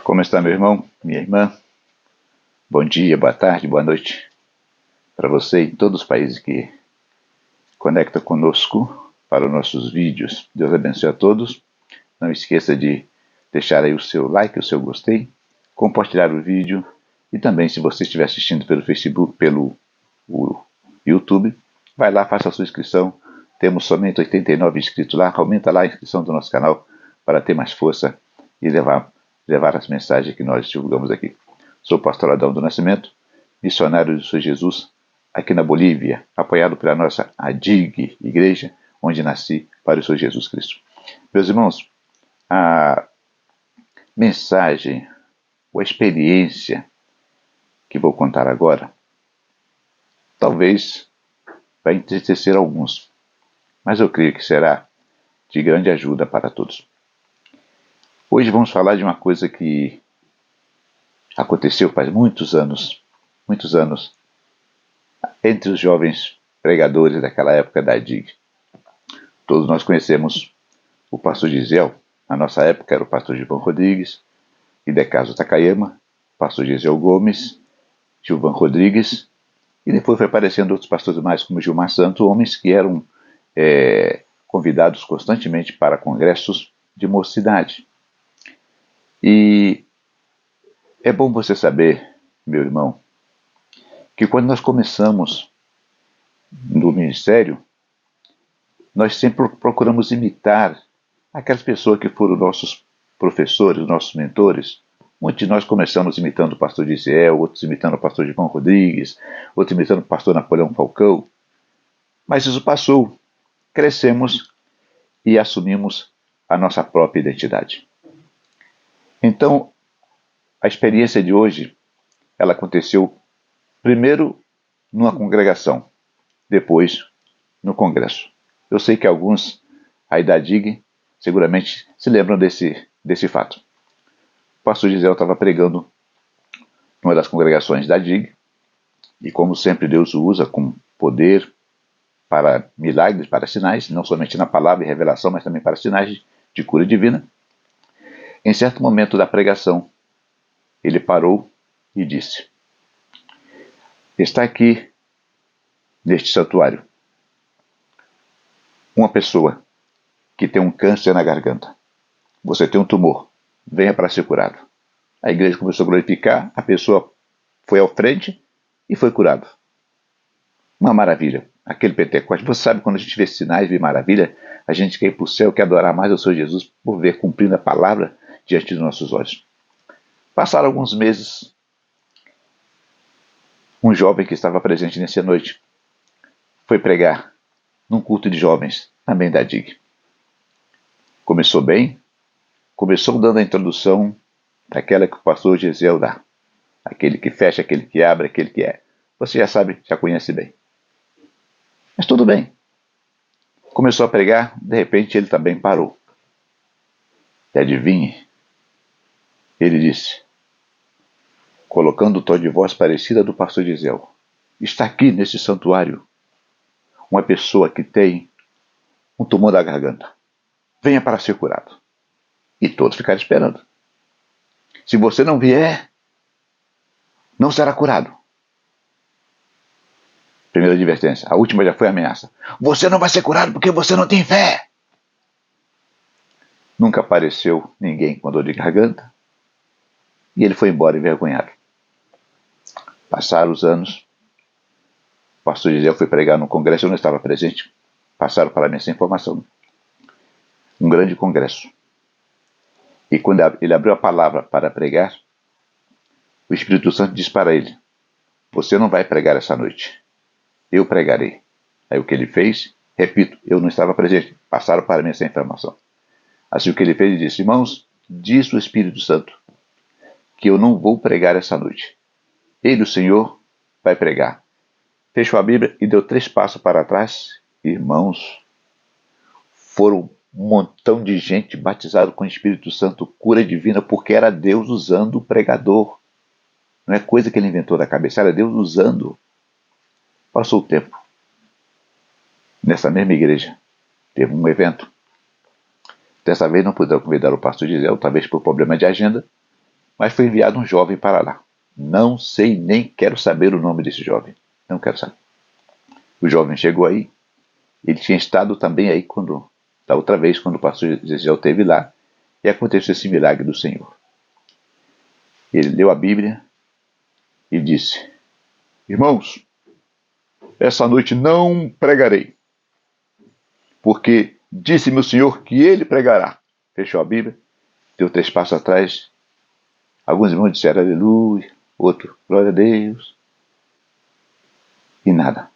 Como está, meu irmão, minha irmã? Bom dia, boa tarde, boa noite para você e todos os países que conectam conosco para os nossos vídeos. Deus abençoe a todos. Não esqueça de deixar aí o seu like, o seu gostei, compartilhar o vídeo e também, se você estiver assistindo pelo Facebook, pelo YouTube, vai lá, faça a sua inscrição. Temos somente 89 inscritos lá. Aumenta lá a inscrição do nosso canal para ter mais força e levar as mensagens que nós divulgamos aqui. Sou o pastor Adão do Nascimento, missionário do Senhor Jesus, aqui na Bolívia, apoiado pela nossa ADIG, igreja, onde nasci para o Senhor Jesus Cristo. Meus irmãos, a mensagem, ou a experiência que vou contar agora, talvez vai entristecer alguns, mas eu creio que será de grande ajuda para todos. Hoje vamos falar de uma coisa que aconteceu faz muitos anos, entre os jovens pregadores daquela época da DIG. Todos nós conhecemos o pastor Gisel. Na nossa época era o pastor Gilvan Rodrigues, Hidecaso Takayama, pastor Gisel Gomes, Gilvan Rodrigues, e depois foi aparecendo outros pastores mais, como Gilmar Santos, homens que eram convidados constantemente para congressos de mocidade. E é bom você saber, meu irmão, que quando nós começamos no ministério, nós sempre procuramos imitar aquelas pessoas que foram nossos professores, nossos mentores. Muitos de nós começamos imitando o pastor Gisel, outros imitando o pastor Gilvan Rodrigues, outros imitando o pastor Napoleão Falcão. Mas isso passou, crescemos e assumimos a nossa própria identidade. Então, a experiência de hoje, ela aconteceu primeiro numa congregação, depois no congresso. Eu sei que alguns aí da DIG seguramente se lembram desse fato. O pastor Gisel estava pregando numa das congregações da DIG, e como sempre Deus o usa com poder para milagres, para sinais, não somente na palavra e revelação, mas também para sinais de cura divina. Em certo momento da pregação, ele parou e disse: está aqui, neste santuário, uma pessoa que tem um câncer na garganta. Você tem um tumor, venha para ser curado. A igreja começou a glorificar, a pessoa foi ao frente e foi curado. Uma maravilha, aquele Pentecostes. Você sabe, quando a gente vê sinais, vê maravilha, a gente quer ir para o céu, quer adorar mais ao Senhor Jesus por ver cumprindo a palavra diante dos nossos olhos. Passaram alguns meses, um jovem que estava presente nessa noite foi pregar num culto de jovens, também da DIG. Começou bem, começou dando a introdução daquela que o pastor Gisel dá. Aquele que fecha, aquele que abre, aquele que é. Você já sabe, já conhece bem. Mas tudo bem. Começou a pregar, de repente ele também parou. E adivinhe, ele disse, colocando o tom de voz parecida do pastor Gisel: está aqui nesse santuário uma pessoa que tem um tumor da garganta. Venha para ser curado. E todos ficaram esperando. Se você não vier, não será curado. Primeira advertência. A última já foi ameaça. Você não vai ser curado porque você não tem fé. Nunca apareceu ninguém com dor de garganta. E ele foi embora envergonhado. Passaram os anos. O pastor Gisel foi pregar no congresso. Eu não estava presente. Passaram para mim essa informação. Um grande congresso. E quando ele abriu a palavra para pregar, o Espírito Santo disse para ele: você não vai pregar essa noite. Eu pregarei. Aí o que ele fez, repito, eu não estava presente, passaram para mim essa informação. Assim o que ele fez, ele disse: irmãos, disse o Espírito Santo que eu não vou pregar essa noite. Ele, o Senhor, vai pregar. Fechou a Bíblia e deu 3 passos para trás. Irmãos, foram um montão de gente batizada com o Espírito Santo, cura divina, porque era Deus usando o pregador. Não é coisa que ele inventou da cabeça, era Deus usando. Passou o tempo. Nessa mesma igreja, teve um evento. Dessa vez não puderam convidar o pastor Gisel, talvez por problema de agenda. mas foi enviado um jovem para lá. Não sei, nem quero saber o nome desse jovem. Não quero saber. O jovem chegou aí. Ele tinha estado também aí da outra vez, quando o pastor Ezequiel esteve lá, e aconteceu esse milagre do Senhor. Ele leu a Bíblia e disse: irmãos, essa noite não pregarei, porque disse-me o Senhor que ele pregará. Fechou a Bíblia, deu 3 passos atrás. Alguns irmãos disseram aleluia, outro glória a Deus, e nada.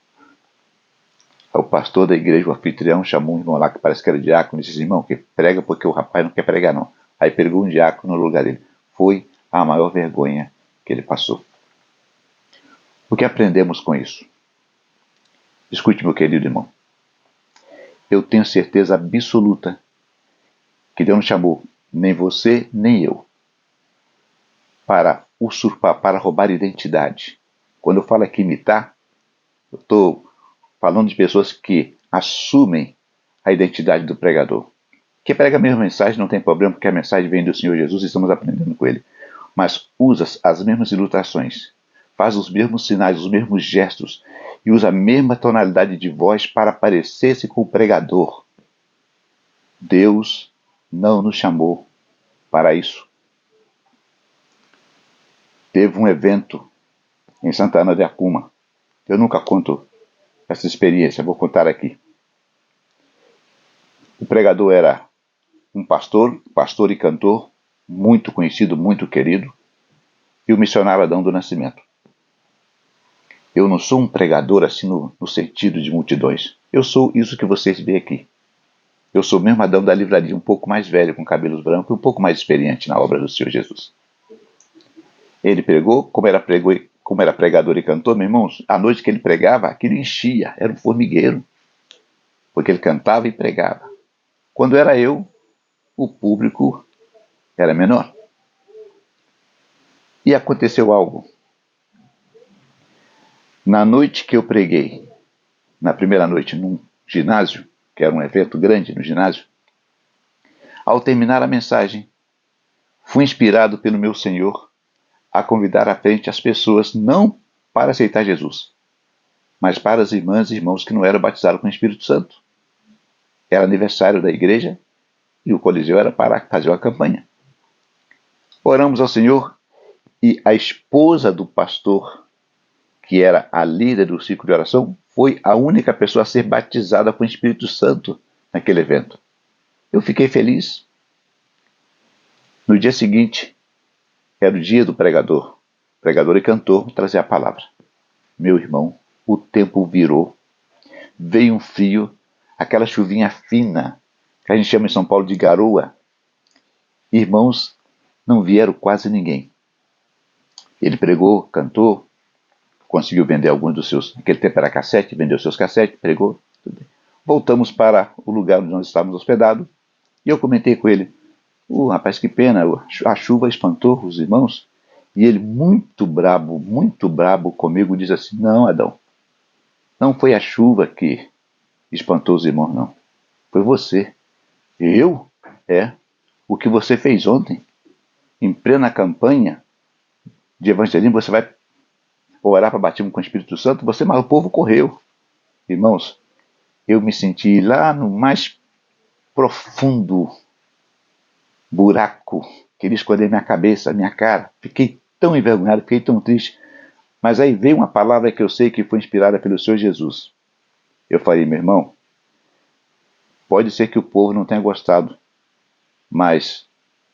O pastor da igreja, o anfitrião, chamou um irmão lá que parece que era diácono e disse: irmão, que prega porque o rapaz não quer pregar não. Aí pregou um diácono no lugar dele. Foi a maior vergonha que ele passou. O que aprendemos com isso? Escute, meu querido irmão. Eu tenho certeza absoluta que Deus não chamou nem você, nem eu para usurpar, para roubar identidade. Quando eu falo aqui imitar, eu estou falando de pessoas que assumem a identidade do pregador. Que prega a mesma mensagem, não tem problema, porque a mensagem vem do Senhor Jesus e estamos aprendendo com ele. Mas usa as mesmas ilustrações, faz os mesmos sinais, os mesmos gestos e usa a mesma tonalidade de voz para parecer-se com o pregador. Deus não nos chamou para isso. Teve um evento em Santana de Acuma. Eu nunca conto essa experiência, vou contar aqui. O pregador era um pastor e cantor, muito conhecido, muito querido, e o missionário Adão do Nascimento. Eu não sou um pregador assim no sentido de multidões. Eu sou isso que vocês veem aqui. Eu sou mesmo Adão da livraria, um pouco mais velho, com cabelos brancos, e um pouco mais experiente na obra do Senhor Jesus. Ele pregou, como era pregador e cantor, meus irmãos, a noite que ele pregava, aquilo enchia, era um formigueiro, porque ele cantava e pregava. Quando era eu, o público era menor. E aconteceu algo. Na noite que eu preguei, na primeira noite, num ginásio, que era um evento grande no ginásio, ao terminar a mensagem, fui inspirado pelo meu Senhor a convidar à frente as pessoas não para aceitar Jesus, mas para as irmãs e irmãos que não eram batizados com o Espírito Santo. Era aniversário da igreja e o Coliseu era para fazer uma campanha. Oramos ao Senhor e a esposa do pastor, que era a líder do ciclo de oração, foi a única pessoa a ser batizada com o Espírito Santo naquele evento. Eu fiquei feliz. No dia seguinte, era o dia do pregador e cantor, trazer a palavra. Meu irmão, o tempo virou, veio um frio, aquela chuvinha fina, que a gente chama em São Paulo de garoa. Irmãos, não vieram quase ninguém. Ele pregou, cantou, conseguiu vender alguns dos seus, naquele tempo era cassete, vendeu seus cassetes, pregou. Tudo bem. Voltamos para o lugar onde nós estávamos hospedados, e eu comentei com ele: rapaz, que pena, a chuva espantou os irmãos. E ele, muito brabo comigo, diz assim: não, Adão, não foi a chuva que espantou os irmãos, não. Foi você. Eu? É. O que você fez ontem, em plena campanha de evangelismo, você vai orar para batismo com o Espírito Santo, mas o povo correu. Irmãos, eu me senti lá no mais profundo buraco, queria esconder minha cabeça, minha cara. Fiquei tão envergonhado, fiquei tão triste. Mas aí veio uma palavra que eu sei que foi inspirada pelo Senhor Jesus. Eu falei: meu irmão, pode ser que o povo não tenha gostado, mas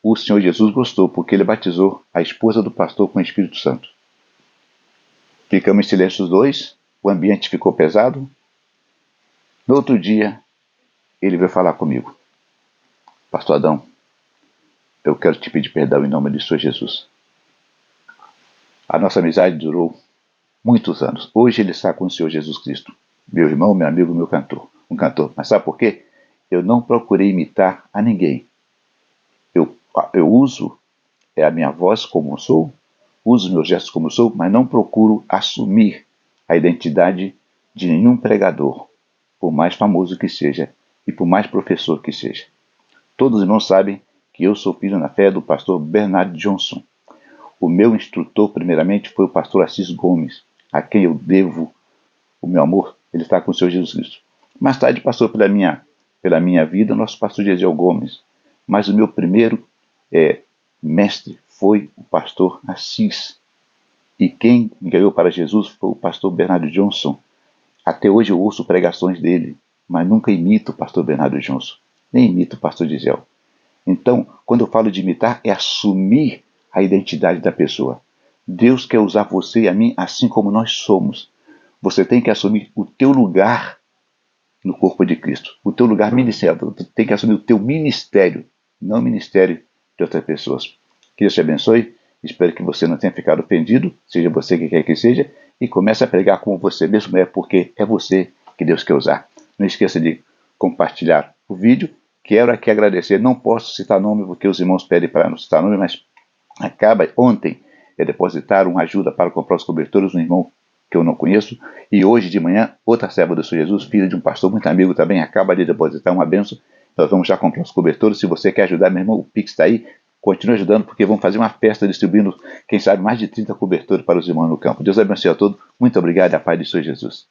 o Senhor Jesus gostou, porque ele batizou a esposa do pastor com o Espírito Santo. Ficamos em silêncio os dois, o ambiente ficou pesado. No outro dia, ele veio falar comigo: pastor Adão, eu quero te pedir perdão em nome de Senhor Jesus. A nossa amizade durou muitos anos. Hoje ele está com o Senhor Jesus Cristo. Meu irmão, meu amigo, meu cantor. Um cantor. Mas sabe por quê? Eu não procurei imitar a ninguém. Eu uso a minha voz como sou, uso meus gestos como sou, mas não procuro assumir a identidade de nenhum pregador, por mais famoso que seja e por mais professor que seja. Todos os irmãos sabem que eu sou filho na fé do pastor Bernard Johnson. O meu instrutor, primeiramente, foi o pastor Assis Gomes, a quem eu devo o meu amor. Ele está com o Senhor Jesus Cristo. Mais tarde passou pela minha vida o nosso pastor Gesiel Gomes. Mas o meu primeiro mestre foi o pastor Assis. E quem me ganhou para Jesus foi o pastor Bernardo Johnson. Até hoje eu ouço pregações dele, mas nunca imito o pastor Bernardo Johnson, nem imito o pastor Gesiel. Então, quando eu falo de imitar, é assumir a identidade da pessoa. Deus quer usar você e a mim assim como nós somos. Você tem que assumir o teu lugar no corpo de Cristo, o teu lugar ministerial. Você tem que assumir o teu ministério, não o ministério de outras pessoas. Que Deus te abençoe. Espero que você não tenha ficado ofendido, seja você que quer que seja, e comece a pregar como você mesmo é, porque é você que Deus quer usar. Não esqueça de compartilhar o vídeo. Quero aqui agradecer, não posso citar nome porque os irmãos pedem para não citar nome, mas ontem depositaram uma ajuda para comprar os cobertores, um irmão que eu não conheço, e hoje de manhã, outra serva do Senhor Jesus, filha de um pastor muito amigo também, acaba de depositar uma bênção. Nós vamos já comprar os cobertores. Se você quer ajudar, meu irmão, o Pix está aí. Continue ajudando, porque vamos fazer uma festa distribuindo, quem sabe, mais de 30 cobertores para os irmãos no campo. Deus abençoe a todos. Muito obrigado e a paz de Senhor Jesus.